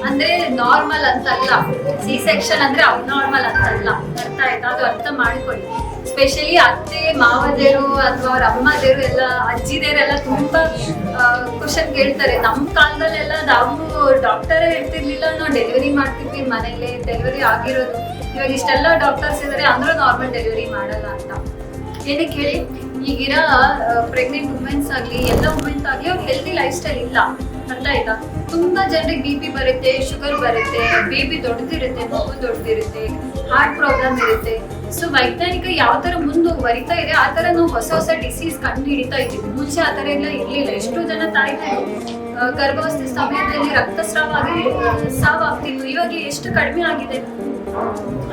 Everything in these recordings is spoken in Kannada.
ಅಂದ್ರೆ ನಾರ್ಮಲ್ ಅಂತಲ್ಲ, ಸಿ ಸೆಕ್ಷನ್ ಅಂದ್ರೆ ಅಬ್ನಾರ್ಮಲ್ ಅಂತಲ್ಲ, ಅರ್ಥ ಆಯ್ತಾ? ಅದು ಅರ್ಥ ಮಾಡ್ಕೊಳ್ಳಿ. ಸ್ಪೆಷಲಿ ಅತ್ತೆ ಮಾವದೇರು ಅಥವಾ ಅವ್ರ ಅಮ್ಮದೇರು ಎಲ್ಲ ಅಜ್ಜಿದೇರೆಲ್ಲ ತುಂಬಾ ಕ್ವಶನ್ ಕೇಳ್ತಾರೆ. ನಮ್ಮ ಕಾಲದಲ್ಲೆಲ್ಲ ನಾವು ಡಾಕ್ಟರೇ ಇರ್ತಿರ್ಲಿಲ್ಲ, ನಾವು ಡೆಲಿವರಿ ಮಾಡ್ತಿದ್ವಿ ಮನೇಲಿ, ಡೆಲಿವರಿ ಆಗಿರೋದು. ಇವಾಗ ಇಷ್ಟೆಲ್ಲ ಡಾಕ್ಟರ್ಸ್ ಇದಾರೆ ಅಂದ್ರೂ ನಾರ್ಮಲ್ ಡೆಲಿವರಿ ಮಾಡಲ್ಲ ಅಂತ. ಏನಕ್ಕೆ ಹೇಳಿ, ಈಗಿರೋ ಪ್ರೆಗ್ನೆಂಟ್ ವುಮೆನ್ಸ್ ಆಗಲಿ ಎಲ್ಲ ವುಮೆನ್ಸ್ ಆಗಲಿ ಅವ್ರು ಹೆಲ್ದಿ ಲೈಫ್ ಸ್ಟೈಲ್ ಇಲ್ಲ, ಅರ್ಥ ಆಯ್ತಾ? ತುಂಬಾ ಜನರಿಗೆ ಬಿ ಪಿ ಬರುತ್ತೆ, ಶುಗರ್ ಬರುತ್ತೆ, ಬೇಬಿ ದೊಡ್ಡದಿರುತ್ತೆ, ಮಗು ದೊಡ್ಡದಿರುತ್ತೆ, ಹಾರ್ಟ್ ಪ್ರಾಬ್ಲಮ್ ಇರುತ್ತೆ. ಸೊ ವೈಜ್ಞಾನಿಕ ಯಾವ ತರ ಮುಂದುವರಿತಾ ಇದೆ ಆ ತರ ನಾವು ಹೊಸ ಹೊಸ ಡಿಸೀಸ್ ಕಂಡು ಹಿಡಿತಾ ಇದ್ದೀವಿ. ಮುಂಚೆ ಆ ತರ ಎಲ್ಲ ಇರ್ಲಿಲ್ಲ. ಎಷ್ಟೋ ಜನ ತಾಯಿಗಳು ಗರ್ಭಾವಸ್ಥೆ ಸಮಯದಲ್ಲಿ ರಕ್ತಸ್ರಾವ ಆಗಿ ಸಾವಾಗ್ತಿದ್ವು. ಇವಾಗ ಎಷ್ಟು ಕಡಿಮೆ ಆಗಿದೆ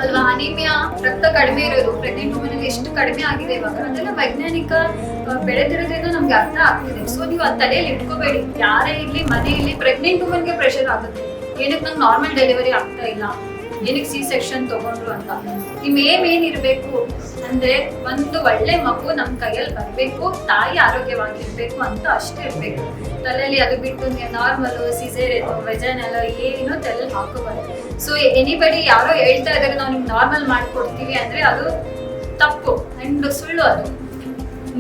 ಅಲ್ವಾ? ಅನಿಮಿಯಾ, ರಕ್ತ ಕಡಿಮೆ ಇರೋದು ಪ್ರೆಗ್ನೆಂಟ್ ವುಮೆನ್ ಎಷ್ಟು ಕಡಿಮೆ ಆಗಿದೆ ಇವಾಗ. ಅದೆಲ್ಲ ವೈಜ್ಞಾನಿಕ ಬೆಳೆದಿರೋದ್ರಿಂದ ನಮ್ಗೆ ಅರ್ಥ ಆಗ್ತಿದೆ. ಸೊ ನೀವು ಅದ್ ತಲೆಯಲ್ಲಿ ಇಟ್ಕೋಬೇಡಿ. ಯಾರೇ ಇರ್ಲಿ ಮನೆ ಇಲ್ಲಿ ಪ್ರೆಗ್ನೆಂಟ್ ವುಮೆನ್ಗೆ ಪ್ರೆಷರ್ ಆಗುತ್ತೆ. ಏನಕ್ಕೆ ನಂಗೆ ನಾರ್ಮಲ್ ಡೆಲಿವರಿ ಆಗ್ತಾ ಇಲ್ಲ, ಏನಕ್ಕೆ ಸಿ ಸೆಕ್ಷನ್ ತಗೊಂಡ್ರು ಅಂತ. ನಿಮ್ ಏನಿರ್ಬೇಕು ಅಂದ್ರೆ ಒಂದು ಒಳ್ಳೆ ಮಗು ನಮ್ ಕೈಯಲ್ಲಿ ಬರ್ಬೇಕು, ತಾಯಿ ಆರೋಗ್ಯವಾಗಿರ್ಬೇಕು ಅಂತ ಅಷ್ಟೇ ಇರ್ಬೇಕು ತಲೆಯಲ್ಲಿ. ಅದು ಬಿಟ್ಟು ನಾರ್ಮಲ್ ಸಿಸೇರಿಯನ್ ವೆಜೈನಲ್ ಏನೋ ತಲೆಯಲ್ಲಿ ಹಾಕೋಬಾರ್ದು. ಸೊ ಎನಿಬಡಿ ಯಾರೋ ಹೇಳ್ತಾ ಇದಾರೆ ನಾವು ನಿಮ್ಗೆ ನಾರ್ಮಲ್ ಮಾಡ್ಕೊಡ್ತೀವಿ ಅಂದ್ರೆ ಅದು ತಪ್ಪು ಅಂಡ್ ಸುಳ್ಳು. ಅದು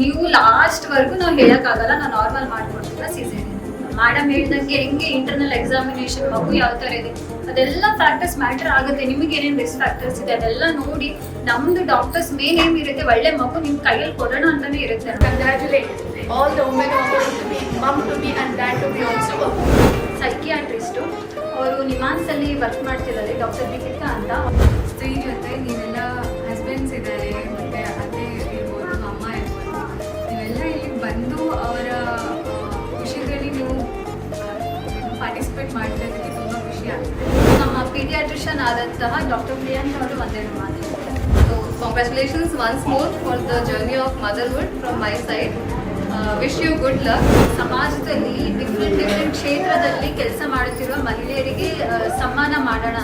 ನೀವು ಲಾಸ್ಟ್ ವರ್ಗು ನಾವು ಹೇಳಕ್ಕಾಗಲ್ಲ ನಾವು ನಾರ್ಮಲ್ ಮಾಡ್ಕೊಡ್ತೀವಿ ಸಿಸೇರಿಯನ್. ಮೇಡಮ್ ಹೇಳ್ದಂಗೆ ಹೆಂಗೆ ಇಂಟರ್ನಲ್ ಎಕ್ಸಾಮಿನೇಷನ್ ಮಗು ಯಾವ ತರ ಇದೆ ಅದೆಲ್ಲ ಫ್ಯಾಕ್ಟರ್ಸ್ ಮ್ಯಾಟರ್ ಆಗುತ್ತೆ. ನಿಮಗೆ ಏನೇನು ರಿಸ್ಕ್ ಫ್ಯಾಕ್ಟರ್ಸ್ ಇದೆ ಅದೆಲ್ಲ ನೋಡಿ ನಮ್ದು ಡಾಕ್ಟರ್ಸ್ ಮೇನ್ ಏನ್ ಇರುತ್ತೆ, ಒಳ್ಳೆ ಮಗು ನಿಮ್ ಕೈಯಲ್ಲಿ ಕೊಡೋಣ ಅಂತಾನೆ ಇರುತ್ತೆ. Congratulate all the women who are going to be mom to be and dad to be also. ಸೈಕಿಯಾಟ್ರಿಸ್ಟು ಅವರು ನಿಮಾನ್ಸ್ ಅಲ್ಲಿ ವರ್ಕ್ ಮಾಡ್ತಿದ್ದಾರೆ, ಡಾಕ್ಟರ್ ದೀಪಿಕಾ ಅಂತ. ಸ್ತ್ರೀ ಜೊತೆ ನೀವೆಲ್ಲ ಹಸ್ಬೆಂಡ್ಸ್ ಇದ್ದಾರೆ, ಮತ್ತೆ ಅತ್ತೆ ಇರ್ಬೋದು, ಅಮ್ಮ ಇರ್ಬೋದು, ನೀವೆಲ್ಲ ಇಲ್ಲಿಗೆ ಬಂದು ಅವರ ವಿಷಯದಲ್ಲಿ ನೀವು ಪಾರ್ಟಿಸಿಪೇಟ್ ಮಾಡ್ತಿದ್ದಕ್ಕೆ ತುಂಬ ಖುಷಿ ಆಗುತ್ತೆ. ನಮ್ಮ ಪೀಡಿಯಾಟ್ರಿಷಿಯನ್ ಆದಂತಹ ಡಾಕ್ಟರ್ ಪ್ರಿಯಾಂಕ ಅವರು ಒಂದೆರಡು ಮಾತಾಡ್ತಾರೆ. So congratulations once more for the journey of motherhood from my side. Wish you good luck. ಸಮಾಜದಲ್ಲಿ ಡಿಫ್ರೆಂಟ್ ಕ್ಷೇತ್ರದಲ್ಲಿ ಕೆಲಸ ಮಾಡುತ್ತಿರುವ ಮಹಿಳೆಯರಿಗೆ ಸನ್ಮಾನ ಮಾಡೋಣ.